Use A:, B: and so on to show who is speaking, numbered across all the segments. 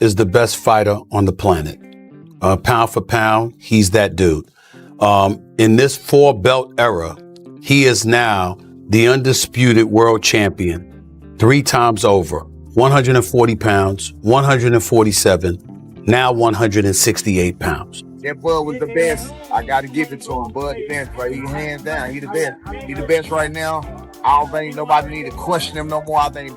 A: is the best fighter on the planet. Pound for pound, he's that dude. In this 4-belt era, he is now the undisputed world champion 3 times over. 140 pounds, 147, now 168 pounds.
B: That Bud was the best. I got to give it to him. Bud the best, right? He hands down. He the best. He the best right now. I don't think nobody need to question him no more. I mean,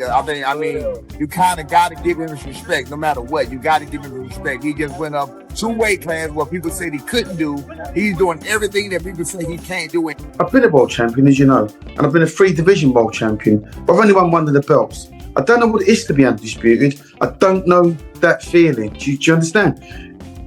B: you kind of got to give him his respect no matter what. You got to give him his respect. He just went up 2 weight classes what people said he couldn't do. He's doing everything that people say he can't do.
C: I've been a world champion, as you know, and I've been a 3-division world champion. But I've only won 1 of the belts. I don't know what it is to be undisputed. I don't know that feeling. Do you understand?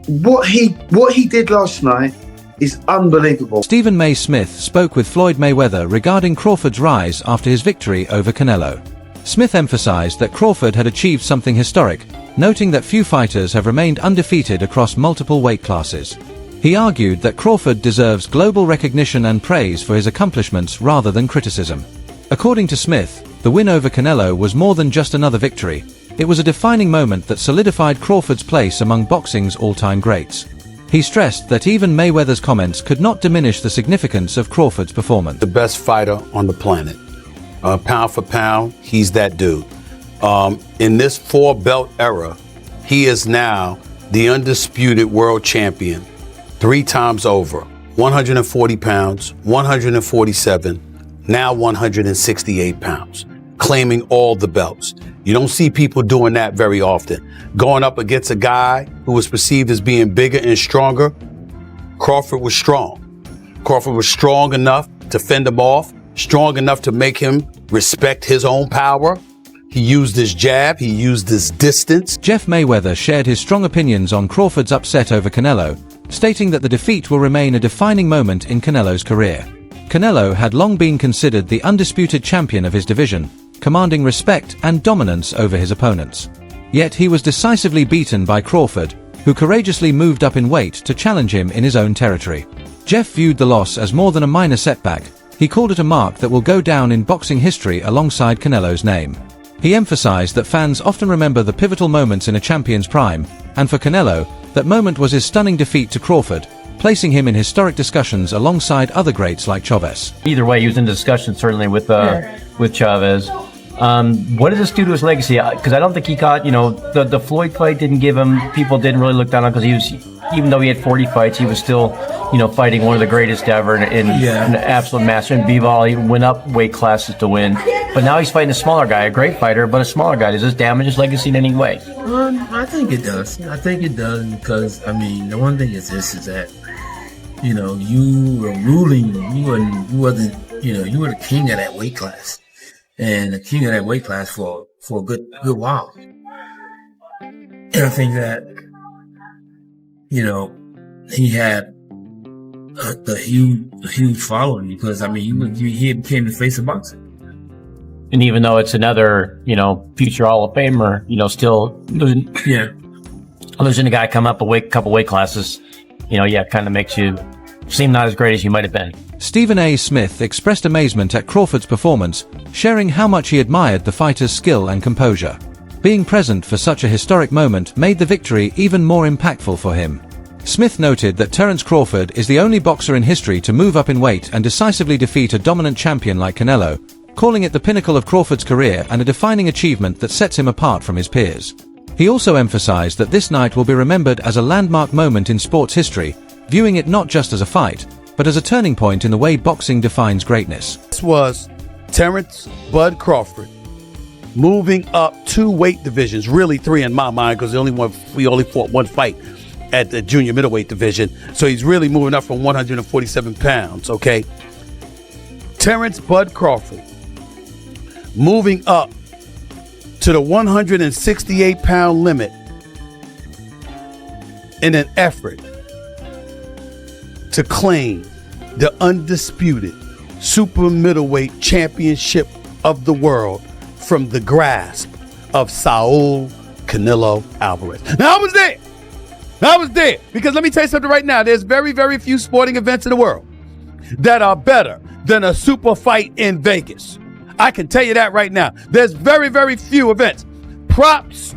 C: What he did last night is unbelievable.
D: Stephen May Smith spoke with Floyd Mayweather regarding Crawford's rise after his victory over Canelo. Smith emphasized that Crawford had achieved something historic, noting that few fighters have remained undefeated across multiple weight classes. He argued that Crawford deserves global recognition and praise for his accomplishments rather than criticism. According to Smith, the win over Canelo was more than just another victory. It was a defining moment that solidified Crawford's place among boxing's all-time greats. He stressed that even Mayweather's comments could not diminish the significance of Crawford's performance.
A: The best fighter on the planet. Pound for pound, he's that dude. In this 4-belt era, he is now the undisputed world champion 3 times over. 140 pounds, 147, now 168 pounds, claiming all the belts. You don't see people doing that very often. Going up against a guy who was perceived as being bigger and stronger, Crawford was strong. Crawford was strong enough to fend him off, strong enough to make him respect his own power. He used his jab, he used his distance.
D: Jeff Mayweather shared his strong opinions on Crawford's upset over Canelo, stating that the defeat will remain a defining moment in Canelo's career. Canelo had long been considered the undisputed champion of his division, commanding respect and dominance over his opponents. Yet he was decisively beaten by Crawford, who courageously moved up in weight to challenge him in his own territory. Jeff viewed the loss as more than a minor setback. He called it a mark that will go down in boxing history alongside Canelo's name. He emphasized that fans often remember the pivotal moments in a champion's prime, and for Canelo, that moment was his stunning defeat to Crawford, placing him in historic discussions alongside other greats like Chavez.
E: Either way, he was in discussion certainly with Chavez. What does this do to his legacy? Because I don't think he got, the Floyd fight didn't give him, people didn't really look down on, because he was, even though he had 40 fights, he was still, fighting one of the greatest ever in an absolute master. In B-ball, he went up weight classes to win. But now he's fighting a smaller guy, a great fighter, but a smaller guy. Does this damage his legacy in any way?
F: I think it does. I think it does because, the one thing is this, is that, you were ruling, you were the king of that weight class. And the king of that weight class for a good while. And I think that, he had a huge following because, he became the face of boxing.
E: And even though it's another, future Hall of Famer, still losing a guy come up a couple weight classes, kind of makes you seem not as great as you might have been.
D: Stephen A. Smith expressed amazement at Crawford's performance, sharing how much he admired the fighter's skill and composure. Being present for such a historic moment made the victory even more impactful for him. Smith noted that Terence Crawford is the only boxer in history to move up in weight and decisively defeat a dominant champion like Canelo, calling it the pinnacle of Crawford's career and a defining achievement that sets him apart from his peers. He also emphasized that this night will be remembered as a landmark moment in sports history, viewing it not just as a fight, but as a turning point in the way boxing defines greatness.
A: This was Terence "Bud" Crawford moving up 2 weight divisions, really 3 in my mind, because we only fought 1 fight at the junior middleweight division. So he's really moving up from 147 pounds, okay? Terence "Bud" Crawford moving up to the 168-pound limit in an effort to claim the undisputed super middleweight championship of the world from the grasp of Saul Canelo Alvarez. Now, I was there because let me tell you something right now. There's very, very few sporting events in the world that are better than a super fight in Vegas. I can tell you that right now. There's very, very few events. Props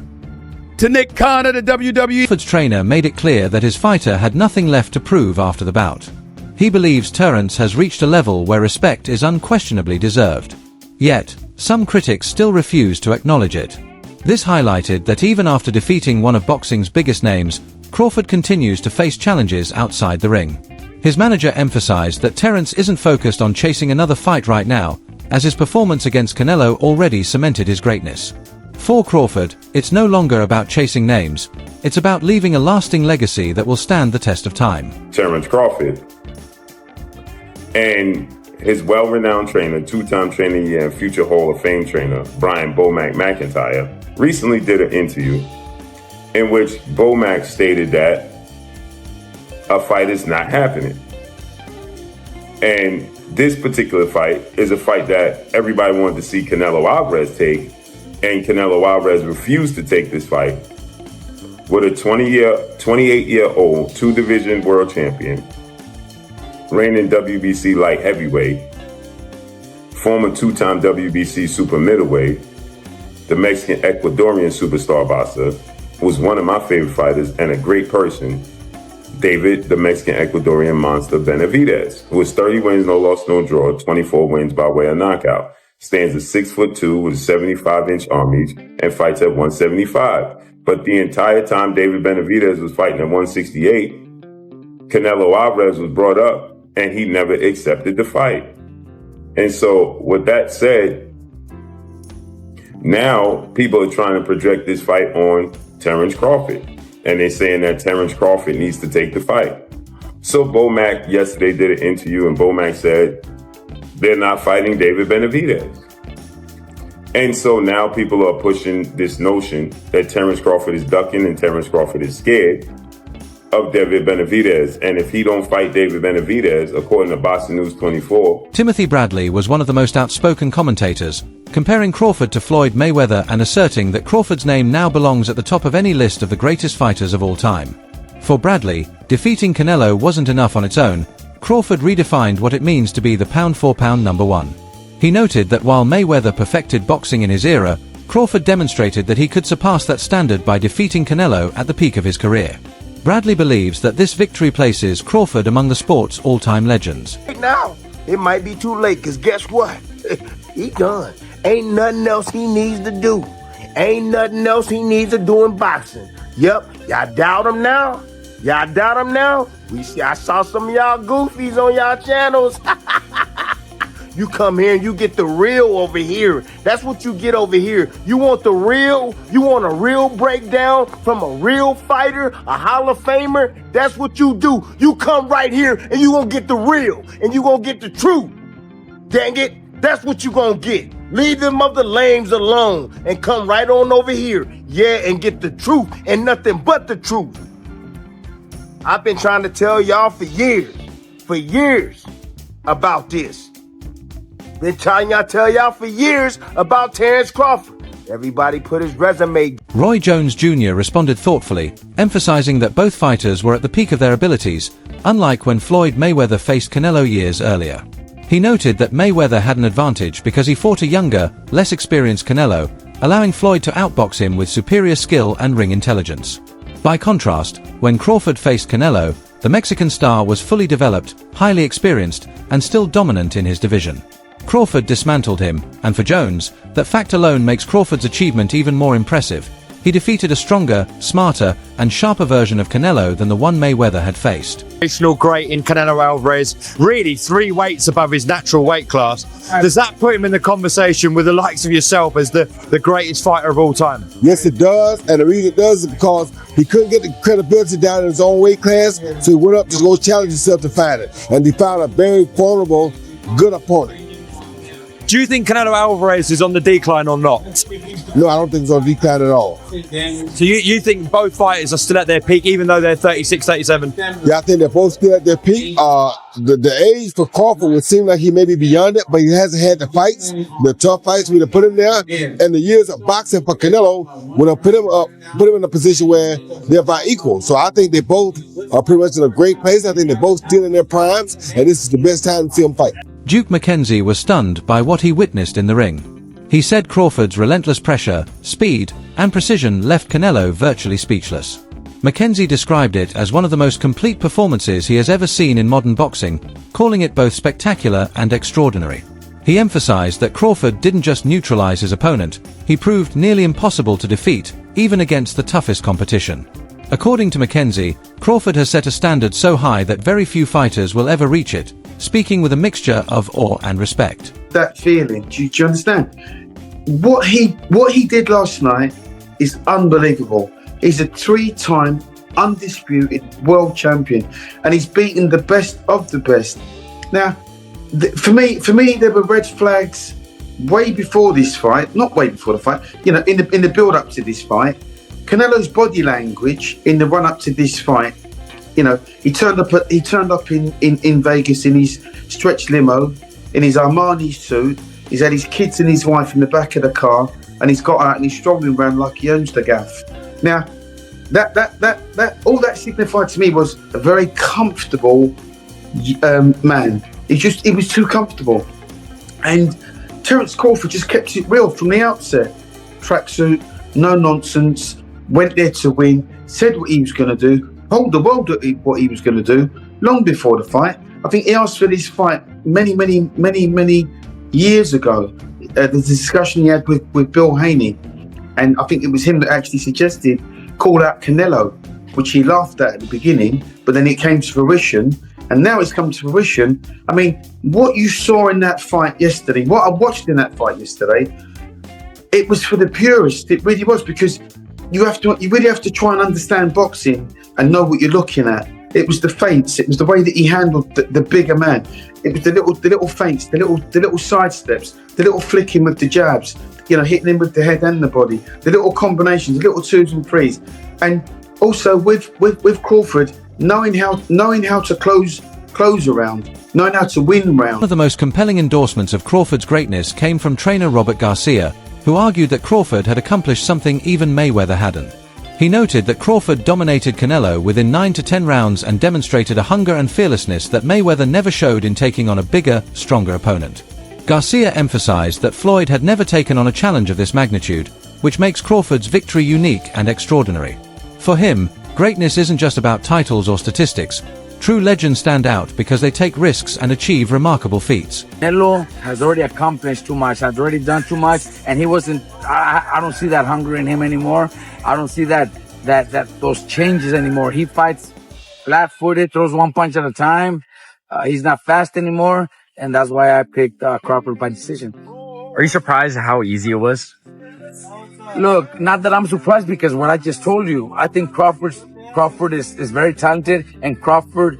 A: to Nick Khan of the WWE.
D: Crawford's trainer made it clear that his fighter had nothing left to prove after the bout. He believes Terence has reached a level where respect is unquestionably deserved. Yet, some critics still refuse to acknowledge it. This highlighted that even after defeating one of boxing's biggest names, Crawford continues to face challenges outside the ring. His manager emphasized that Terence isn't focused on chasing another fight right now, as his performance against Canelo already cemented his greatness. For Crawford, it's no longer about chasing names, it's about leaving a lasting legacy that will stand the test of time.
G: Terence Crawford and his well-renowned trainer, two-time trainer of the year and future Hall of Fame trainer, Brian Bomac McIntyre, recently did an interview in which Bomac stated that a fight is not happening. And this particular fight is a fight that everybody wanted to see Canelo Alvarez take, and Canelo Alvarez refused to take this fight with a 28-year-old two-division world champion, reigning WBC light heavyweight, former two-time WBC super middleweight, the Mexican Ecuadorian superstar boxer, who was one of my favorite fighters and a great person, David, the Mexican Ecuadorian monster Benavidez, who has 30 wins, no loss, no draw, 24 wins by way of knockout, stands at 6'2" with a 75-inch arm reach, and fights at 175. But the entire time David Benavidez was fighting at 168, Canelo Alvarez was brought up, and he never accepted the fight. And so, with that said, now people are trying to project this fight on Terence Crawford. And they're saying that Terence Crawford needs to take the fight. So Bomac yesterday did an interview, and Bomac said they're not fighting David Benavidez. And so now people are pushing this notion that Terence Crawford is ducking and Terence Crawford is scared of David Benavidez. And if he don't fight David Benavidez, according to Boxing News 24...
D: Timothy Bradley was one of the most outspoken commentators, comparing Crawford to Floyd Mayweather and asserting that Crawford's name now belongs at the top of any list of the greatest fighters of all time. For Bradley, defeating Canelo wasn't enough on its own. Crawford redefined what it means to be the pound-for-pound number one. He noted that while Mayweather perfected boxing in his era, Crawford demonstrated that he could surpass that standard by defeating Canelo at the peak of his career. Bradley believes that this victory places Crawford among the sport's all-time legends.
H: Right now, it might be too late, because guess what? He done. Ain't nothing else he needs to do. Ain't nothing else he needs to do in boxing. Yep, y'all doubt him now? Y'all doubt him now? I saw some of y'all goofies on y'all channels. You come here and you get the real over here. That's what you get over here. You want the real? You want a real breakdown from a real fighter, a Hall of Famer? That's what you do. You come right here and you gonna get the real and you gonna get the truth. Dang it, that's what you gonna get. Leave them other lames alone and come right on over here. Yeah, and get the truth and nothing but the truth. I've been trying to tell y'all for years about this. Been trying to tell y'all for years about Terence Crawford. Everybody put his resume.
D: Roy Jones Jr. responded thoughtfully, emphasizing that both fighters were at the peak of their abilities, unlike when Floyd Mayweather faced Canelo years earlier. He noted that Mayweather had an advantage because he fought a younger, less experienced Canelo, allowing Floyd to outbox him with superior skill and ring intelligence. By contrast, when Crawford faced Canelo, the Mexican star was fully developed, highly experienced, and still dominant in his division. Crawford dismantled him, and for Jones, that fact alone makes Crawford's achievement even more impressive. He defeated a stronger, smarter, and sharper version of Canelo than the one Mayweather had faced.
I: Great in Canelo Alvarez, really 3 weights above his natural weight class. Does that put him in the conversation with the likes of yourself as the greatest fighter of all time?
J: Yes, it does, and the reason it does is because he couldn't get the credibility down in his own weight class, so he went up to go challenge himself to fight it, and he found a very formidable, good opponent.
I: Do you think Canelo Alvarez is on the decline or not?
J: No, I don't think it's on the decline at all.
I: So you think both fighters are still at their peak, even though they're 36, 37?
J: Yeah, I think they're both still at their peak. The age for Crawford would seem like he may be beyond it, but he hasn't had the fights, the tough fights we put him there. And the years of boxing for Canelo would have put him in a position where they're about equal. So I think they both are pretty much in a great place. I think they're both still in their primes, and this is the best time to see them fight.
D: Duke McKenzie was stunned by what he witnessed in the ring. He said Crawford's relentless pressure, speed, and precision left Canelo virtually speechless. Mackenzie described it as one of the most complete performances he has ever seen in modern boxing, calling it both spectacular and extraordinary. He emphasized that Crawford didn't just neutralize his opponent, he proved nearly impossible to defeat, even against the toughest competition. According to Mackenzie, Crawford has set a standard so high that very few fighters will ever reach it, speaking with a mixture of awe and respect.
C: That feeling, do you understand? What he did last night is unbelievable. He's a 3-time undisputed world champion, and he's beaten the best of the best. Now, for me, there were red flags way before this fight. Not way before the fight. You know, in the build-up to this fight, Canelo's body language in the run-up to this fight. You know, he turned up in Vegas in his stretch limo, in his Armani suit. He's had his kids and his wife in the back of the car, and he's got out and he's strolling around like he owns the gaff. Now, that all that signified to me was a very comfortable man. He was too comfortable. And Terence Crawford just kept it real from the outset. Tracksuit, no nonsense, went there to win, said what he was going to do, told the world what he was going to do long before the fight. I think he asked for this fight many years ago. The discussion he had with Bill Haney, and I think it was him that actually suggested call out Canelo, which he laughed at the beginning, but then it came to fruition, and now it's come to fruition. I mean, what you saw in that fight yesterday, what I watched in that fight yesterday, it was for the purists. It really was, because you really have to try and understand boxing and know what you're looking at. It was the feints. It was the way that he handled the bigger man. It was the little feints, the little side steps, the little flicking with the jabs, you know, hitting him with the head and the body, the little combinations, the little 2s and 3s, and also with Crawford knowing how to close around, knowing how to win round.
D: One of the most compelling endorsements of Crawford's greatness came from trainer Robert Garcia, who argued that Crawford had accomplished something even Mayweather hadn't. He noted that Crawford dominated Canelo within 9 to 10 rounds and demonstrated a hunger and fearlessness that Mayweather never showed in taking on a bigger, stronger opponent. Garcia emphasized that Floyd had never taken on a challenge of this magnitude, which makes Crawford's victory unique and extraordinary. For him, greatness isn't just about titles or statistics. True legends stand out because they take risks and achieve remarkable feats.
K: Canelo has already accomplished too much, has already done too much, and he wasn't, I don't see that hunger in him anymore. I don't see those changes anymore. He fights flat-footed, throws one punch at a time. He's not fast anymore, and that's why I picked Crawford by decision.
L: Are you surprised at how easy it was?
K: Look, not that I'm surprised, because what I just told you, I think Crawford is very talented, and Crawford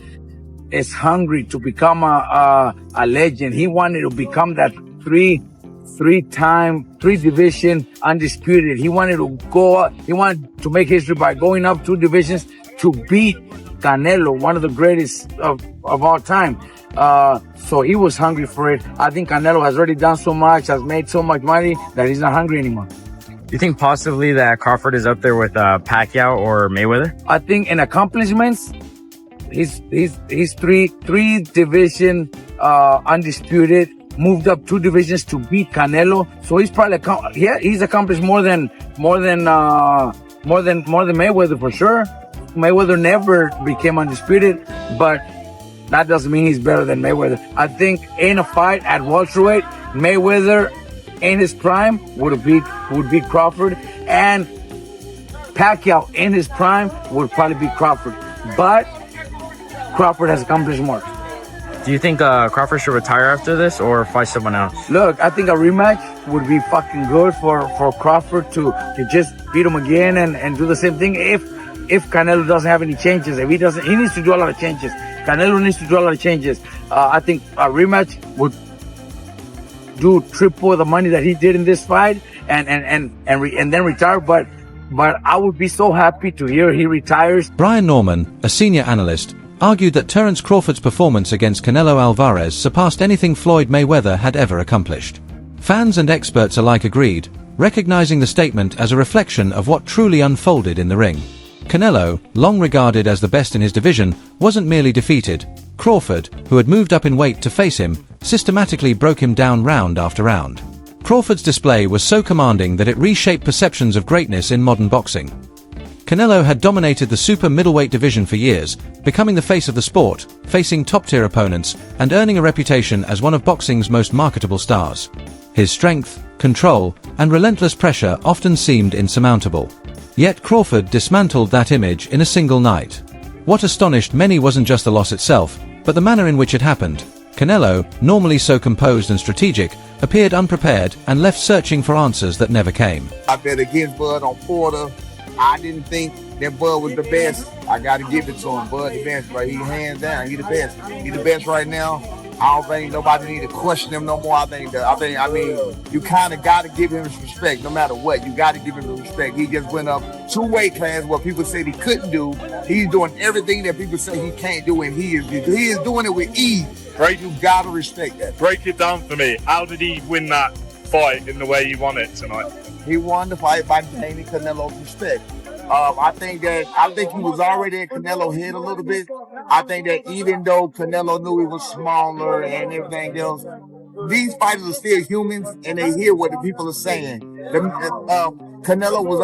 K: is hungry to become a legend. He wanted to become that three-time, 3-division undisputed. He wanted to go up, he wanted to make history by going up 2 divisions to beat Canelo, one of the greatest of all time. So he was hungry for it. I think Canelo has already done so much, has made so much money, that he's not hungry anymore.
L: Do you think possibly that Crawford is up there with Pacquiao or Mayweather?
K: I think in accomplishments, he's 3-division undisputed, moved up 2 divisions to beat Canelo. So he's probably he's accomplished more than Mayweather for sure. Mayweather never became undisputed, but that doesn't mean he's better than Mayweather. I think in a fight at welterweight, Mayweather in his prime would beat Crawford, and Pacquiao in his prime would probably beat Crawford. But Crawford has accomplished more.
L: Do you think Crawford should retire after this or fight someone else?
K: Look, I think a rematch would be fucking good for Crawford to just beat him again and do the same thing. If Canelo doesn't have any changes, he needs to do a lot of changes. Canelo needs to do a lot of changes. I think a rematch would do triple the money that he did in this fight and then retire. But I would be so happy to hear he retires.
D: Brian Norman, a senior analyst, argued that Terence Crawford's performance against Canelo Alvarez surpassed anything Floyd Mayweather had ever accomplished. Fans and experts alike agreed, recognizing the statement as a reflection of what truly unfolded in the ring. Canelo, long regarded as the best in his division, wasn't merely defeated. Crawford, who had moved up in weight to face him, systematically broke him down round after round. Crawford's display was so commanding that it reshaped perceptions of greatness in modern boxing. Canelo had dominated the super middleweight division for years, becoming the face of the sport, facing top-tier opponents, and earning a reputation as one of boxing's most marketable stars. His strength, control, and relentless pressure often seemed insurmountable. Yet Crawford dismantled that image in a single night. What astonished many wasn't just the loss itself, but the manner in which it happened. Canelo, normally so composed and strategic, appeared unprepared and left searching for answers that never came.
B: I bet against Bud on Porter. I didn't think that Bud was the best. I got to give it to him. Bud the best, right? He hands down. He the best. He the best right now. I don't think nobody need to question him no more. I mean, you kind of got to give him his respect no matter what. You got to give him the respect. He just went up 2 weight classes what people said he couldn't do. He's doing everything that people say he can't do, and he is doing it with ease. Right? You got to respect that.
M: Break it down for me. How did he win that fight in the way he won it tonight?
B: He won the fight by gaining Canelo's respect. I think he was already in Canelo's head a little bit. I think that even though Canelo knew he was smaller and everything else, these fighters are still humans and they hear what the people are saying. Canelo was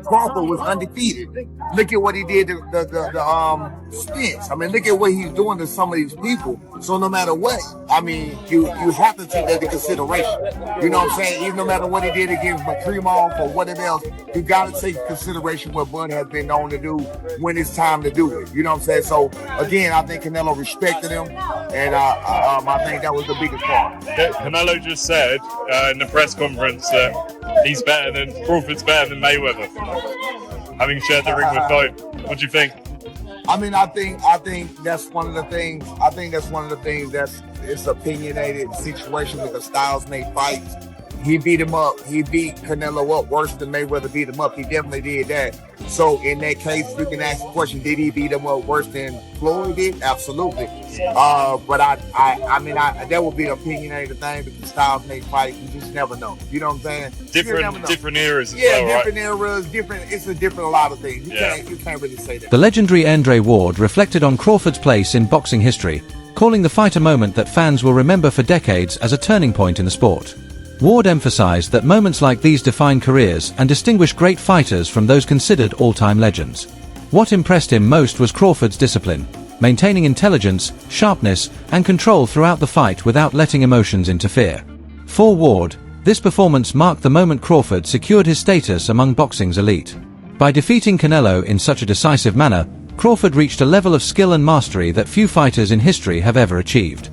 B: Crawford was undefeated. Look at what he did to the Spence. I mean, look at what he's doing to some of these people. So no matter what, I mean, you have to take that into consideration. You know what I'm saying? Even no matter what he did against Makrimov or whatever else, you got to take into consideration what Bud has been known to do when it's time to do it. You know what I'm saying? So again, I think Canelo respected him, and I think that was the biggest part.
M: Canelo just said in the press conference that Crawford's better than Mayweather, having shared the ring with both. What do you think?
B: I mean, I think that's one of the things. I think that's one of the things that's it's opinionated situation because styles make fights. He beat him up. He beat Canelo up worse than Mayweather beat him up. He definitely did that. So in that case, you can ask the question: did he beat him up worse than Floyd did? Absolutely. But I mean, that would be an opinionated thing because styles make fights. You just never know. You know what I'm saying?
M: Different eras.
B: Different eras. Different. It's a lot of things. You can't really say that.
D: The legendary Andre Ward reflected on Crawford's place in boxing history, calling the fight a moment that fans will remember for decades as a turning point in the sport. Ward emphasized that moments like these define careers and distinguish great fighters from those considered all-time legends. What impressed him most was Crawford's discipline, maintaining intelligence, sharpness, and control throughout the fight without letting emotions interfere. For Ward, this performance marked the moment Crawford secured his status among boxing's elite. By defeating Canelo in such a decisive manner, Crawford reached a level of skill and mastery that few fighters in history have ever achieved.